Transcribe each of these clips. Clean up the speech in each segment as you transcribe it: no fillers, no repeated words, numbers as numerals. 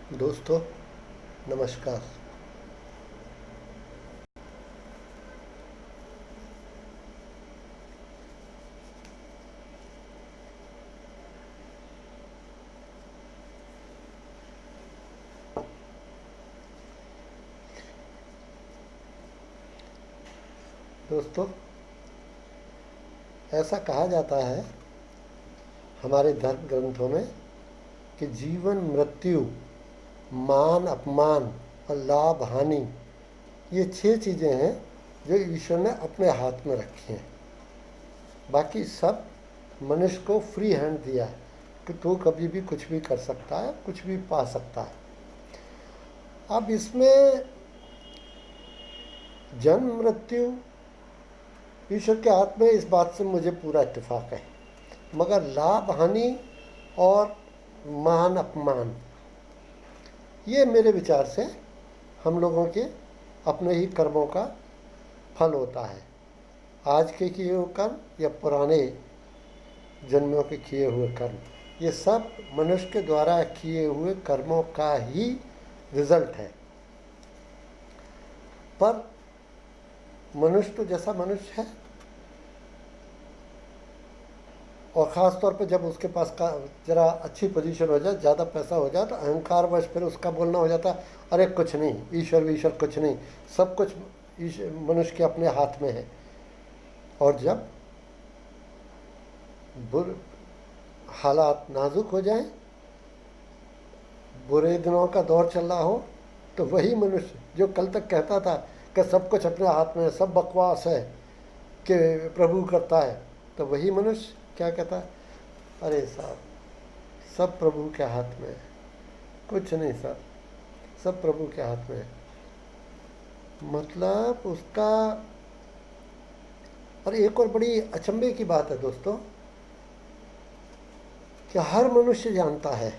दोस्तों नमस्कार। दोस्तों ऐसा कहा जाता है हमारे धर्म ग्रंथों में कि जीवन मृत्यु, मान अपमान और लाभ हानि, ये 6 चीज़ें हैं जो ईश्वर ने अपने हाथ में रखी हैं। बाकी सब मनुष्य को फ्री हैंड दिया है कि तू कभी भी कुछ भी कर सकता है, कुछ भी पा सकता है। अब इसमें जन्म मृत्यु ईश्वर के हाथ में, इस बात से मुझे पूरा इत्तेफाक है। मगर लाभ हानि और मान अपमान, ये मेरे विचार से हम लोगों के अपने ही कर्मों का फल होता है। आज के किए हुए कर्म या पुराने जन्मों के किए हुए कर्म, ये सब मनुष्य के द्वारा किए हुए कर्मों का ही रिजल्ट है। पर मनुष्य तो जैसा मनुष्य है, और ख़ास तौर पे जब उसके पास का ज़रा अच्छी पोजीशन हो जाए, ज़्यादा पैसा हो जाए, तो अहंकारवश फिर उसका बोलना हो जाता है, अरे कुछ नहीं, ईश्वर कुछ नहीं, सब कुछ मनुष्य के अपने हाथ में है। और जब हालात नाजुक हो जाएं, बुरे दिनों का दौर चल रहा हो, तो वही मनुष्य जो कल तक कहता था कि सब कुछ अपने हाथ में है, सब बकवास है कि प्रभु करता है, तो वही मनुष्य क्या कहता है, अरे साहब सब प्रभु के हाथ में है, कुछ नहीं साहब, सब प्रभु के हाथ में है। मतलब उसका। और एक और बड़ी अचंभे की बात है दोस्तों, कि हर मनुष्य जानता है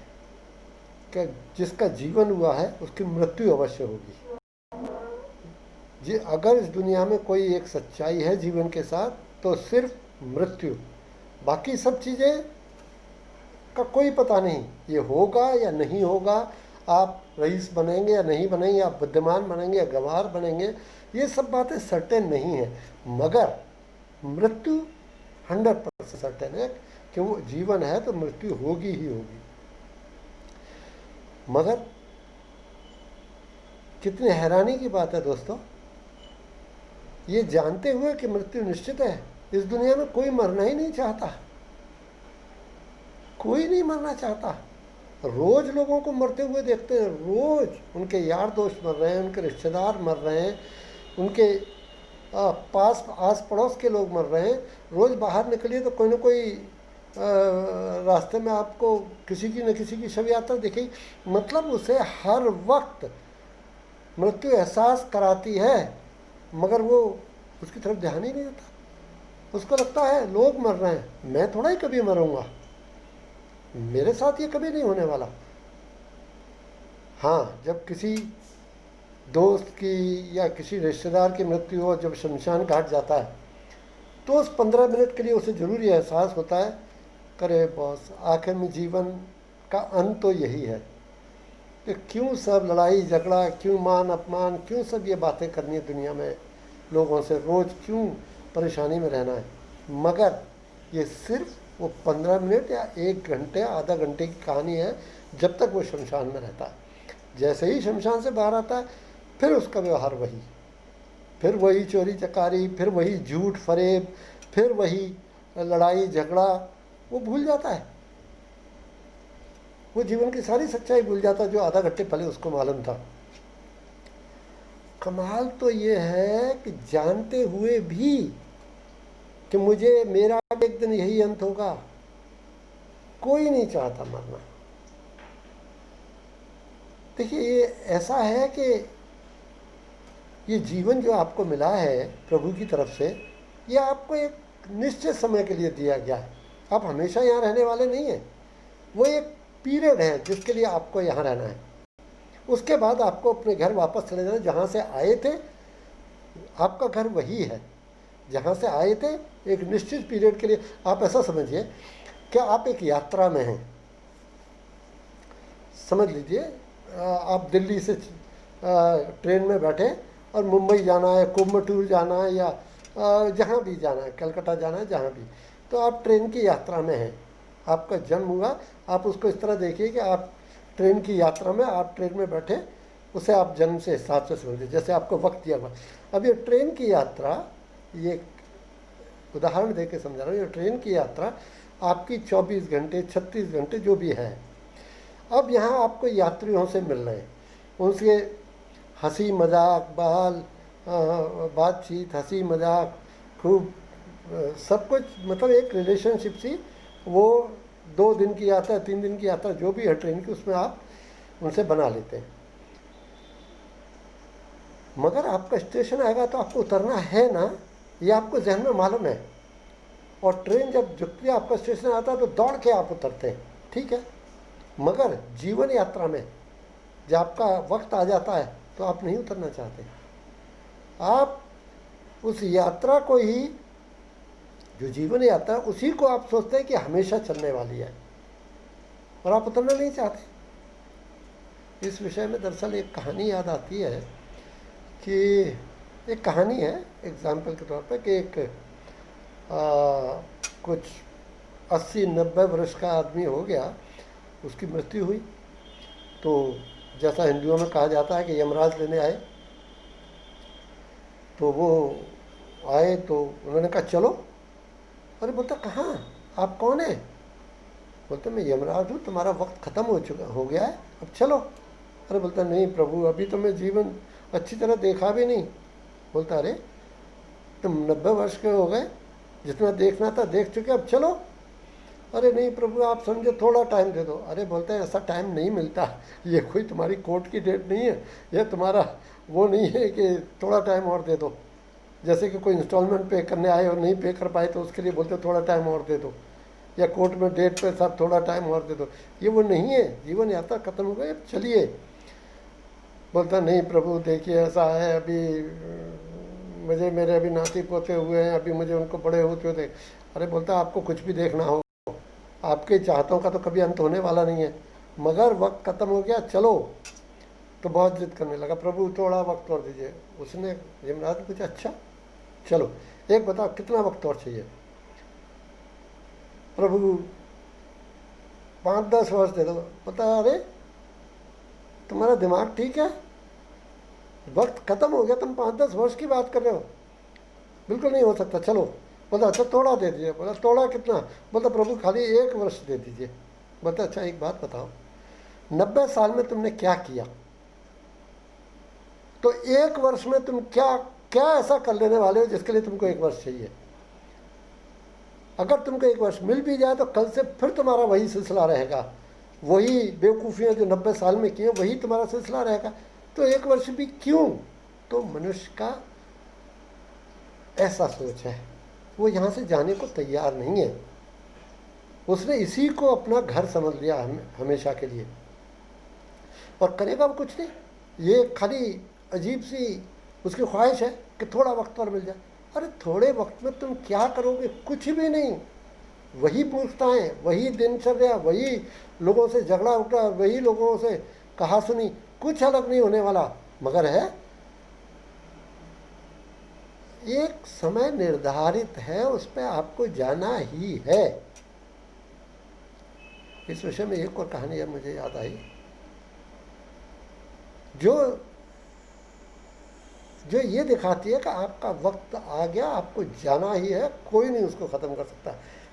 कि जिसका जीवन हुआ है उसकी मृत्यु अवश्य होगी। अगर इस दुनिया में कोई एक सच्चाई है जीवन के साथ, तो सिर्फ मृत्यु। बाकी सब चीज़ें का कोई पता नहीं, ये होगा या नहीं होगा, आप रईस बनेंगे या नहीं बनेंगे, आप बुद्धिमान बनेंगे या गंवार बनेंगे, ये सब बातें सर्टेन नहीं है। मगर मृत्यु 100% सर्टेन है कि वो जीवन है तो मृत्यु होगी ही होगी। मगर कितनी हैरानी की बात है दोस्तों, ये जानते हुए कि मृत्यु निश्चित है, इस दुनिया में कोई मरना ही नहीं चाहता, कोई नहीं मरना चाहता। रोज लोगों को मरते हुए देखते हैं, रोज उनके यार दोस्त मर रहे हैं, उनके रिश्तेदार मर रहे हैं, उनके पास आस पड़ोस के लोग मर रहे हैं। रोज बाहर निकलिए तो कोई ना कोई रास्ते में आपको किसी की न किसी की शव यात्रा दिखेगी। मतलब उसे हर वक्त मृत्यु एहसास कराती है, मगर वो उसकी तरफ ध्यान ही नहीं देता। उसको लगता है लोग मर रहे हैं, मैं थोड़ा ही कभी मरूंगा, मेरे साथ ये कभी नहीं होने वाला। हाँ, जब किसी दोस्त की या किसी रिश्तेदार की मृत्यु हो, जब शमशान घाट जाता है, तो उस 15 मिनट के लिए उसे ज़रूरी एहसास होता है, करे बॉस आखिर में जीवन का अंत तो यही है, कि क्यों सब लड़ाई झगड़ा, क्यों मान अपमान, क्यों सब ये बातें करनी है दुनिया में लोगों से, रोज़ क्यों परेशानी में रहना है। मगर ये सिर्फ वो 15 मिनट या 1 घंटे आधा घंटे की कहानी है, जब तक वो शमशान में रहता है। जैसे ही शमशान से बाहर आता है, फिर उसका व्यवहार वही, फिर वही चोरी चकारी, फिर वही झूठ फरेब, फिर वही लड़ाई झगड़ा, वो भूल जाता है। वो जीवन की सारी सच्चाई भूल जाता है जो आधा घंटे पहले उसको मालूम था। कमाल तो ये है कि जानते हुए भी कि मुझे मेरा एक दिन यही अंत होगा, कोई नहीं चाहता मरना। देखिए, ये ऐसा है कि ये जीवन जो आपको मिला है प्रभु की तरफ से, ये आपको एक निश्चित समय के लिए दिया गया है। आप हमेशा यहाँ रहने वाले नहीं हैं। वो एक पीरियड है जिसके लिए आपको यहाँ रहना है। उसके बाद आपको अपने घर वापस चले जाना, जहाँ से आए थे। आपका घर वही है जहाँ से आए थे, एक निश्चित पीरियड के लिए। आप ऐसा समझिए कि आप एक यात्रा में हैं, समझ लीजिए आप दिल्ली से ट्रेन में बैठे और मुंबई जाना है, कोयम्बटूर जाना है, या जहाँ भी जाना है, कलकत्ता जाना है, जहाँ भी, तो आप ट्रेन की यात्रा में हैं, आपका जन्म हुआ। आप उसको इस तरह देखिए कि आप ट्रेन की यात्रा में, आप ट्रेन में बैठे, उसे आप जन्म से हिसाब से समझिए, जैसे आपको वक्त दिया हुआ। अब ये ट्रेन की यात्रा, ये उदाहरण दे के समझा रहा हूँ, ये ट्रेन की यात्रा आपकी 24 घंटे 36 घंटे जो भी है। अब यहाँ आपको यात्रियों से मिल रहे हैं, उनसे हंसी मजाक, बहाल बातचीत, हंसी मजाक, खूब सब कुछ, मतलब एक रिलेशनशिप सी, वो 2 दिन की यात्रा, 3 दिन की यात्रा जो भी है ट्रेन की, उसमें आप उनसे बना लेते हैं। मगर आपका स्टेशन आएगा तो आपको उतरना है ना, ये आपको जहन में मालूम है। और ट्रेन जब जुकती आपका स्टेशन आता है तो दौड़ के आप उतरते हैं, ठीक है। मगर जीवन यात्रा में जब आपका वक्त आ जाता है तो आप नहीं उतरना चाहते, आप उस यात्रा को ही, जो जीवन यात्रा, उसी को आप सोचते हैं कि हमेशा चलने वाली है, और आप उतरना नहीं चाहते। इस विषय में दरअसल एक कहानी याद आती है कि एक कहानी है एग्जाम्पल के तौर पर, कि एक कुछ 80-90 वर्ष का आदमी हो गया, उसकी मृत्यु हुई। तो जैसा हिंदुओं में कहा जाता है कि यमराज लेने आए, तो वो आए तो उन्होंने कहा चलो। अरे बोलता कहाँ, आप कौन है? बोलते मैं यमराज हूँ, तुम्हारा वक्त ख़त्म हो गया है, अब चलो। अरे बोलता नहीं प्रभु, अभी तो मैं जीवन अच्छी तरह देखा भी नहीं। बोलता अरे तुम 90 वर्ष के हो गए, जितना देखना था देख चुके, अब चलो। अरे नहीं प्रभु, आप समझो, थोड़ा टाइम दे दो। अरे बोलते हैं ऐसा टाइम नहीं मिलता, ये कोई तुम्हारी कोर्ट की डेट नहीं है, ये तुम्हारा वो नहीं है कि थोड़ा टाइम और दे दो। जैसे कि कोई इंस्टॉलमेंट पे करने आए और नहीं पे कर पाए तो उसके लिए बोलते थोड़ा टाइम और दे दो, या कोर्ट में डेट पे साहब थोड़ा टाइम और दे दो। ये वो नहीं है, जीवन यात्रा खत्म हो गई, अब चलिए। बोलता नहीं प्रभु देखिए ऐसा है, अभी मुझे, मेरे अभी नाती पोते हुए हैं, अभी मुझे उनको बड़े होते हुए। अरे बोलता आपको कुछ भी देखना हो, आपके चाहतों का तो कभी अंत होने वाला नहीं है, मगर वक्त खत्म हो गया, चलो। तो बहुत जिद करने लगा, प्रभु थोड़ा वक्त और दीजिए। उसने, यमराज ने पूछा अच्छा चलो, एक बताओ कितना वक्त और चाहिए? प्रभु 5-10 वर्ष दे दो। बता अरे तुम्हारा दिमाग ठीक है, वक्त खत्म हो गया, तुम 5-10 वर्ष की बात कर रहे हो, बिल्कुल नहीं हो सकता, चलो। बोला अच्छा थोड़ा दे दीजिए। बोला थोड़ा कितना? बोलता प्रभु खाली 1 वर्ष दे दीजिए। बोलता अच्छा एक बात बताओ, 90 साल में तुमने क्या किया, तो 1 वर्ष में तुम क्या क्या ऐसा कर लेने वाले हो जिसके लिए तुमको 1 वर्ष चाहिए? अगर तुमको 1 वर्ष मिल भी जाए तो कल से फिर तुम्हारा वही सिलसिला रहेगा, वही बेवकूफ़ियाँ जो 90 साल में की हैं वही तुम्हारा सिलसिला रहेगा, तो 1 वर्ष भी क्यों? तो मनुष्य का ऐसा सोच है, वो यहाँ से जाने को तैयार नहीं है। उसने इसी को अपना घर समझ लिया हमेशा के लिए, और करेगा वो कुछ नहीं। ये खाली अजीब सी उसकी ख्वाहिश है कि थोड़ा वक्त और मिल जाए। अरे थोड़े वक्त में तुम क्या करोगे? कुछ भी नहीं। वही पूछताएं, वही दिनचर्या, वही लोगों से झगड़ा उठा, वही लोगों से कहा सुनी, कुछ अलग नहीं होने वाला। मगर है एक समय निर्धारित है, उस पर आपको जाना ही है। इस विषय में एक और कहानी है मुझे याद आई, जो ये दिखाती है कि आपका वक्त आ गया, आपको जाना ही है, कोई नहीं उसको ख़त्म कर सकता।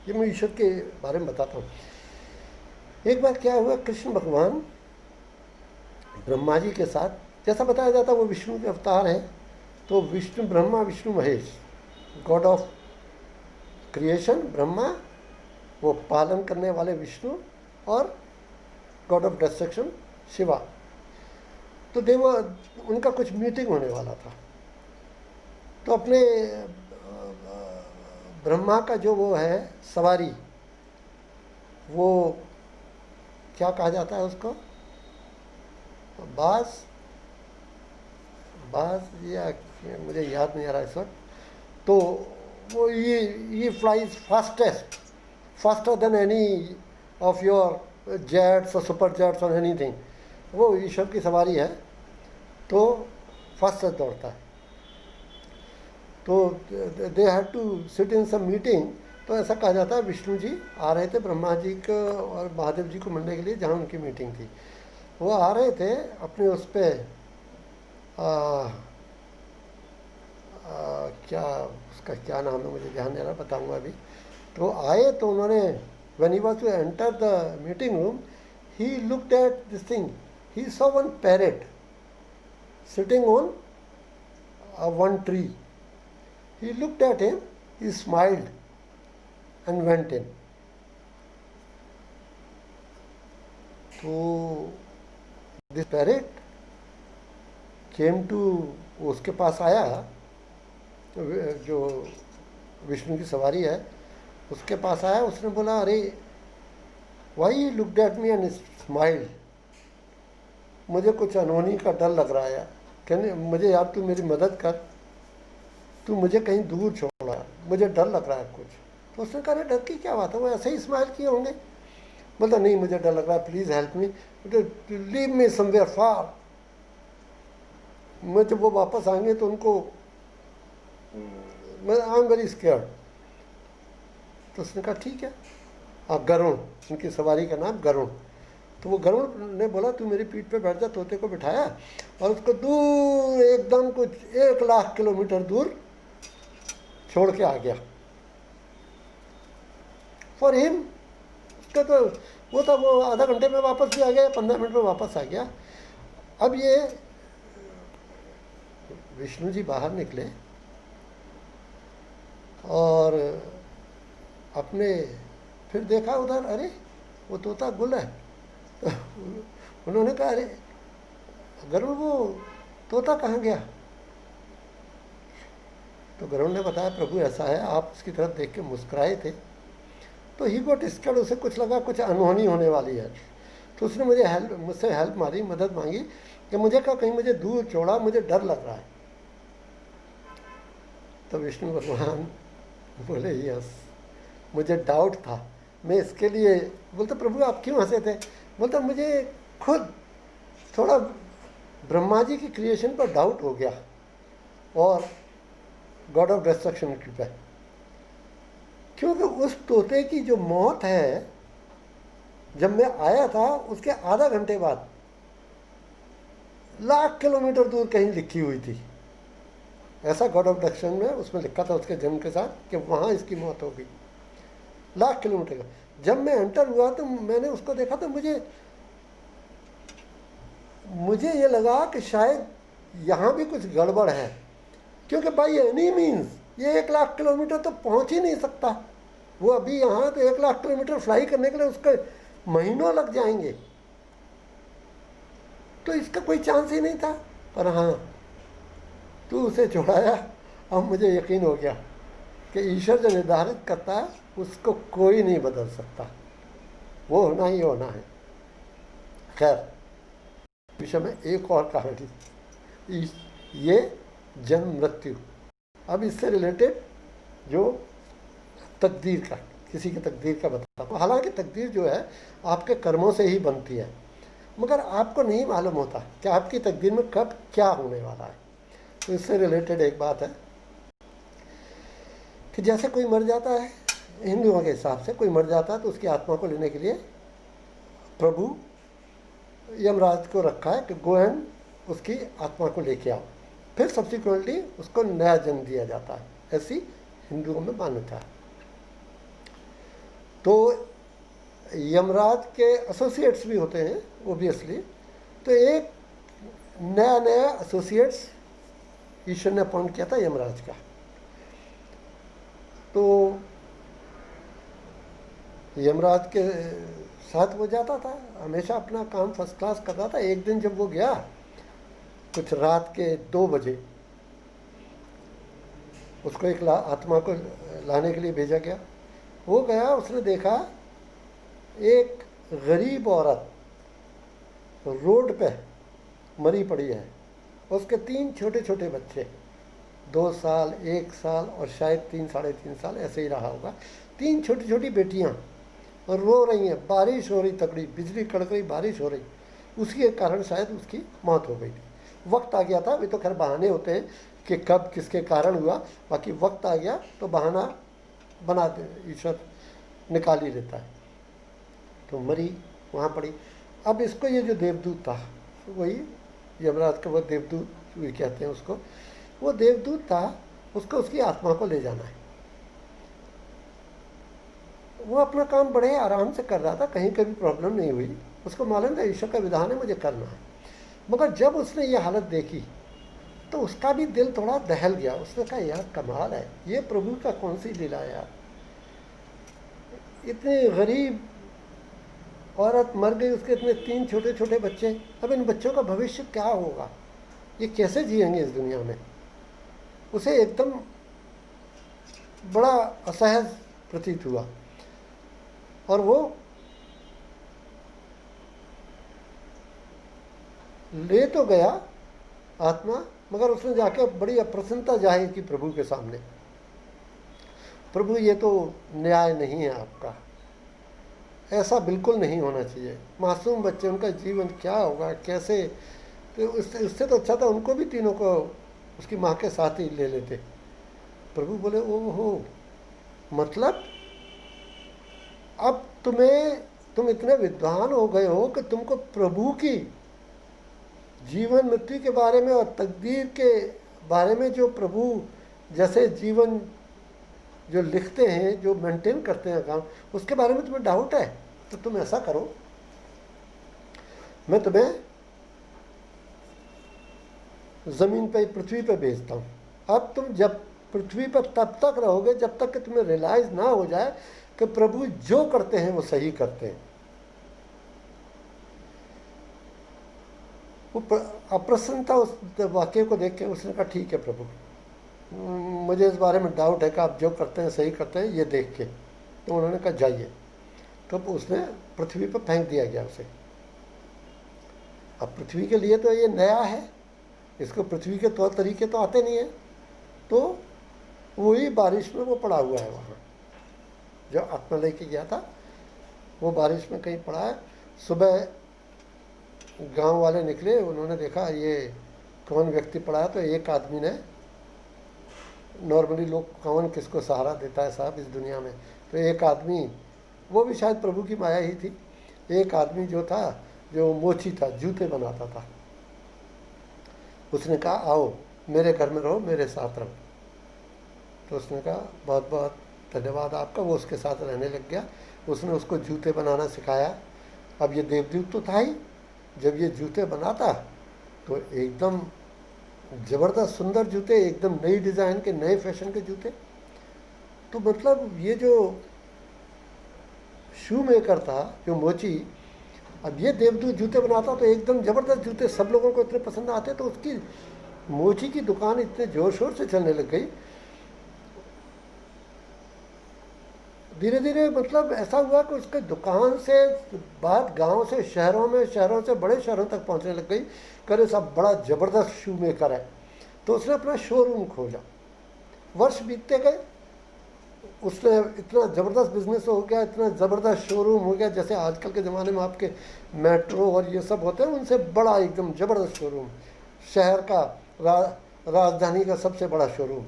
ये मैं ईश्वर के बारे में बताता हूँ। एक बार क्या हुआ, कृष्ण भगवान ब्रह्मा जी के साथ, जैसा बताया जाता है वो विष्णु के अवतार हैं, तो Vishnu, Brahma Vishnu Mahesh, God of creation Brahma, वो पालन करने वाले विष्णु, और गॉड ऑफ डिस्ट्रक्शन शिवा। तो देव, उनका कुछ मीटिंग होने वाला था, तो अपने ब्रह्मा का जो वो है सवारी, वो क्या कहा जाता है उसको, बाज या मुझे याद नहीं आ रहा इस वक्त, तो वो ये flies faster than any of your jets और सुपर जेट्स और एनीथिंग। वो ईश्वर की सवारी है, तो फर्स्ट से दौड़ता है। तो they had to sit in some meeting. तो ऐसा कहा जाता है विष्णु जी आ रहे थे ब्रह्मा जी को और महादेव जी को मिलने के लिए, जहाँ उनकी मीटिंग थी। वो आ रहे थे अपने उस पर क्या उसका क्या नाम है मुझे ध्यान नहीं रहा, बताऊंगा अभी। तो आए तो उन्होंने when he was to enter the meeting room, he looked at this thing, he saw one parrot sitting on one tree. He looked at him, he smiled and went in. So this parrot came to, उसके पास आया, जो विष्णु की सवारी है उसके पास आया। उसने बोला, अरे why you looked at me and smiled? मुझे कुछ अनहोनी का डर लग रहा है, कहने मुझे यार तू मेरी मदद कर, तू मुझे कहीं दूर छोड़ा, मुझे डर लग रहा है कुछ। तो उसने कहा, डर की क्या बात है, वो ऐसे ही स्माइल किए होंगे। बोलता, नहीं मुझे डर लग रहा है, please help me, leave me somewhere far. मैं जब वो वापस आएंगे तो उनको, मैं आई एम वेरी स्केयर्ड। तो उसने कहा ठीक है। गरुण, उनकी सवारी का नाम गरुण। तो वो गरुण ने बोला, तू मेरी पीठ पे बैठ जा। तोते को बिठाया और उसको दूर एकदम कुछ 1,00,000 किलोमीटर दूर छोड़ के आ गया। फॉर हिम, उसका तो वो था, वो आधा घंटे में वापस भी आ गया, 15 मिनट में वापस आ गया। अब ये विष्णु जी बाहर निकले और अपने फिर देखा उधर, अरे वो तोता गुल है। तो उन्होंने कहा, अरे गरुड़ वो तोता कहाँ गया? तो गरुड़ ने बताया, प्रभु ऐसा है, आप उसकी तरफ देख के मुस्कुराए थे तो ही गॉट स्कैर्ड, उसे कुछ लगा कुछ अनहोनी होने वाली है। तो उसने मुझसे हेल्प मारी, मदद मांगी कि मुझे कहा कहीं मुझे दूर छोड़ा, मुझे डर लग रहा है। तो विष्णु भगवान बोले, यस मुझे डाउट था, मैं इसके लिए। बोलते, प्रभु आप क्यों हंसे थे? बोलते, मुझे खुद थोड़ा ब्रह्मा जी की क्रिएशन पर डाउट हो गया और गॉड ऑफ डिस्ट्रक्शन की पे, क्योंकि उस तोते की जो मौत है, जब मैं आया था उसके आधा घंटे बाद 1,00,000 किलोमीटर दूर कहीं लिखी हुई थी। ऐसा गॉड ऑफ डिस्ट्रक्शन में उसमें लिखा था उसके जन्म के साथ कि वहाँ इसकी मौत हो गई 1,00,000 किलोमीटर का। जब मैं एंटर हुआ तो मैंने उसको देखा तो मुझे ये लगा कि शायद यहाँ भी कुछ गड़बड़ है, क्योंकि बाई एनी मीन्स ये 1,00,000 किलोमीटर तो पहुँच ही नहीं सकता। वो अभी यहाँ तो 1,00,000 किलोमीटर फ्लाई करने के लिए उसके महीनों लग जाएंगे, तो इसका कोई चांस ही नहीं था। पर हाँ, तू उसे छोड़ाया। अब मुझे यकीन हो गया कि ईश्वर जो निर्धारित करता है उसको कोई नहीं बदल सकता, वो होना ही होना है। खैर, विषय में एक और कहानी, ये जन्म मृत्यु। अब इससे रिलेटेड जो तकदीर का, किसी की तकदीर का बताता हूँ। हालांकि तकदीर जो है आपके कर्मों से ही बनती है, मगर आपको नहीं मालूम होता कि आपकी तकदीर में कब क्या होने वाला है। तो इससे रिलेटेड एक बात है कि जैसे कोई मर जाता है, हिंदुओं के हिसाब से कोई मर जाता है तो उसकी आत्मा को लेने के लिए प्रभु यमराज को रखा है कि गो एंड उसकी आत्मा को लेके आओ, फिर सब्सिक्वेंटली उसको नया जन्म दिया जाता है। ऐसी हिंदुओं में मान्यता है। तो यमराज के एसोसिएट्स भी होते हैं ओबियसली, तो एक नया एसोसिएट्स ईश्वर ने अपॉइंट किया था यमराज का। तो यमराज के साथ वो जाता था, हमेशा अपना काम फर्स्ट क्लास करता था। एक दिन जब वो गया कुछ रात के 2 बजे, उसको एक आत्मा को लाने के लिए भेजा गया। वो गया, उसने देखा एक गरीब औरत रोड पे मरी पड़ी है, उसके 3 छोटे छोटे बच्चे, 2 साल, 1 साल और शायद 3 साढ़े 3 साल, ऐसे ही रहा होगा। 3 छोटी छोटी बेटियां और रो रही हैं। बारिश हो रही तगड़ी, बिजली कड़क रही, बारिश हो रही। उसी के कारण शायद उसकी मौत हो गई थी। वक्त आ गया था, अभी तो खैर बहाने होते हैं कि कब किसके कारण हुआ, बाकी वक्त आ गया तो बहाना बना दे, ईश्वर निकाल ही देता है। तो मरी, वहाँ पड़ी। अब इसको ये जो देवदूत था, वही यमराज का वो देवदूत भी कहते हैं उसको, वो देवदूत था, उसको उसकी आत्मा को ले जाना है। वो अपना काम बड़े आराम से कर रहा था, कहीं कभी प्रॉब्लम नहीं हुई, उसको मालूम था ईश्वर का विधान है, मुझे करना है। मगर जब उसने ये हालत देखी तो उसका भी दिल थोड़ा दहल गया। उसने कहा यार कमाल है, ये प्रभु का कौन सी लीला है यार, इतने गरीब औरत मर गई, उसके इतने 3 छोटे छोटे बच्चे, अब इन बच्चों का भविष्य क्या होगा, ये कैसे जिएंगे इस दुनिया में। उसे एकदम बड़ा असहज प्रतीत हुआ और वो ले तो गया आत्मा, मगर उसने जाके बड़ी अप्रसन्नता जाहिर की प्रभु के सामने। प्रभु ये तो न्याय नहीं है आपका, ऐसा बिल्कुल नहीं होना चाहिए। मासूम बच्चे, उनका जीवन क्या होगा, कैसे, तो उससे तो अच्छा था उनको भी तीनों को उसकी माँ के साथ ही ले लेते। प्रभु बोले ओहो, मतलब अब तुम इतने विद्वान हो गए हो कि तुमको प्रभु की जीवन मृत्यु के बारे में और तकदीर के बारे में, जो प्रभु जैसे जीवन जो लिखते हैं, जो मेंटेन करते हैं काम, उसके बारे में तुम्हें डाउट है। तो तुम ऐसा करो, मैं तुम्हें ज़मीन पे, पृथ्वी पे भेजता हूँ। अब तुम जब पृथ्वी पर तब तक रहोगे जब तक कि तुम्हें रियलाइज़ ना हो जाए कि प्रभु जो करते हैं वो सही करते हैं। वो अप्रसन्नता उस वाक्य को देख के उसने कहा ठीक है प्रभु, मुझे इस बारे में डाउट है कि आप जो करते हैं सही करते हैं, ये देख के। तो उन्होंने कहा जाइए। तो उसने पृथ्वी पर फेंक दिया गया उसे। अब पृथ्वी के लिए तो ये नया है, इसको पृथ्वी के तौर तरीके तो आते नहीं हैं, तो वही बारिश में वो पड़ा हुआ है वहाँ, जो आत्मा लेके गया था वो बारिश में कहीं पड़ा है। सुबह गांव वाले निकले, उन्होंने देखा ये कौन व्यक्ति पड़ा है। तो एक आदमी ने, नॉर्मली लोग कौन किसको सहारा देता है साहब इस दुनिया में, तो एक आदमी, वो भी शायद प्रभु की माया ही थी, एक आदमी जो था, जो मोची था, जूते बनाता था, उसने कहा आओ मेरे घर में रहो, मेरे साथ रहो। तो उसने कहा बहुत बहुत धन्यवाद आपका। वो उसके साथ रहने लग गया, उसने उसको जूते बनाना सिखाया। अब ये देवदूत तो था ही, जब ये जूते बनाता तो एकदम ज़बरदस्त सुंदर जूते, एकदम नई डिज़ाइन के, नए फैशन के जूते। तो मतलब ये जो शू मेकर था, जो मोची, अब ये देवदूत जूते बनाता तो एकदम ज़बरदस्त जूते, सब लोगों को इतने पसंद आते। तो उसकी मोची की दुकान इतने ज़ोर शोर से चलने लग गई। धीरे धीरे मतलब ऐसा हुआ कि उसके दुकान से बात गांव से शहरों में, शहरों से बड़े शहरों तक पहुंचने लग गई। करे सब बड़ा ज़बरदस्त शू मेकर है। तो उसने अपना शोरूम खोला। वर्ष बीतते गए, उसने इतना ज़बरदस्त बिजनेस हो गया, इतना ज़बरदस्त शोरूम हो गया, जैसे आजकल के ज़माने में आपके मेट्रो और ये सब होते हैं, उनसे बड़ा एकदम ज़बरदस्त शोरूम, शहर का राजधानी का सबसे बड़ा शोरूम।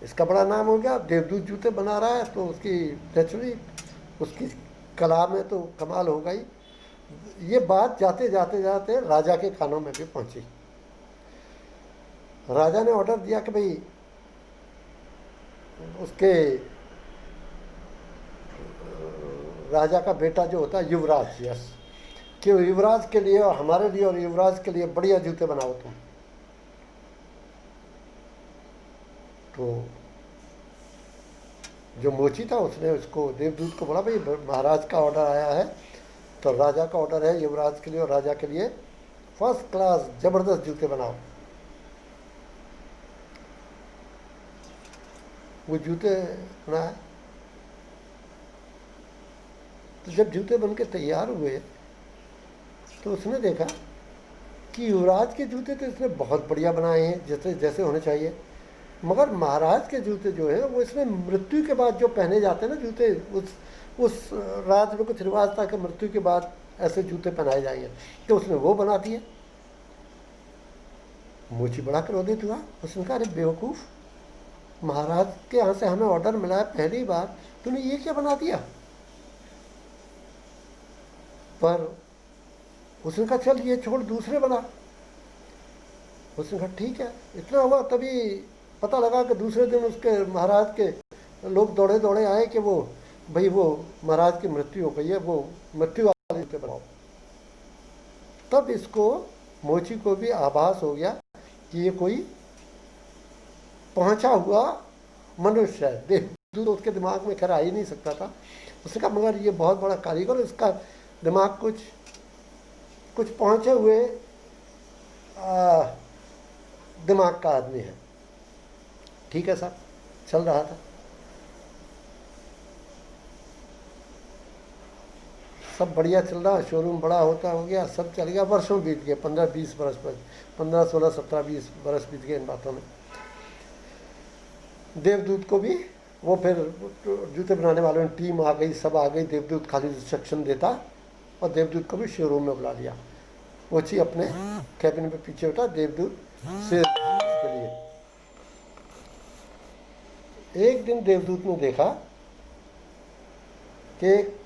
इसका बड़ा नाम हो गया, देवदूत जूते बना रहा है, तो उसकी नेचुरली उसकी कला में तो कमाल हो गई। ये बात जाते जाते जाते राजा के कानों में भी पहुंची। राजा ने ऑर्डर दिया कि भाई उसके राजा का बेटा जो होता है युवराज, यस, कि युवराज के लिए और हमारे लिए और युवराज के लिए बढ़िया जूते बनाओ तुम। तो जो मोची था उसने उसको, देवदूत को बोला भाई महाराज का ऑर्डर आया है, तो राजा का ऑर्डर है युवराज के लिए और राजा के लिए फर्स्ट क्लास ज़बरदस्त जूते बनाओ। वो जूते बनाए। तो जब जूते बन के तैयार हुए तो उसने देखा कि युवराज के जूते तो इसने बहुत बढ़िया बनाए हैं, जैसे जैसे होने चाहिए, मगर महाराज के जूते जो हैं वो इसने मृत्यु के बाद जो पहने जाते हैं ना जूते, उस राज में कुछ रिवाज था कि मृत्यु के बाद ऐसे जूते पहनाए जाएंगे। तो उसने वो बना दिए। मोची बड़ा क्रोधित हुआ। उसने कहा, अरे बेवकूफ़, महाराज के यहाँ से हमें ऑर्डर मिला है, पहली बार तूने ये क्या बना दिया। पर उसने कहा, चल ये छोड़, दूसरे बना। उसने कहा, ठीक है। इतना हुआ, तभी पता लगा कि दूसरे दिन उसके महाराज के लोग दौड़े दौड़े आए कि वो भाई वो महाराज की मृत्यु हो गई है, वो मृत्यु वाले जूते बनाओ। तब इसको, मोची को भी आभास हो गया कि ये कोई पहुंचा हुआ मनुष्य है। देवदूत उसके दिमाग में खैर आ ही नहीं सकता था। उसने कहा, मगर ये बहुत बड़ा कारीगर, इसका दिमाग कुछ पहुंचे हुए दिमाग का आदमी है। ठीक है साहब, चल रहा था, सब बढ़िया चल रहा, शोरूम बड़ा होता हो गया, सब चल गया। वर्षों बीत गए, 15-20 बरस पर, 15, 16, 17, 20 बरस बीत गए इन बातों में। देवदूत को भी वो फिर जूते बनाने वालों की टीम आ गई, सब आ गई। देवदूत खाली इंस्ट्रक्शन देता और देवदूत को भी शोरूम में बुला लिया। वो ची अपने कैबिन पे पीछे उठा, देवदूत से के लिए। एक दिन देवदूत ने देखा कि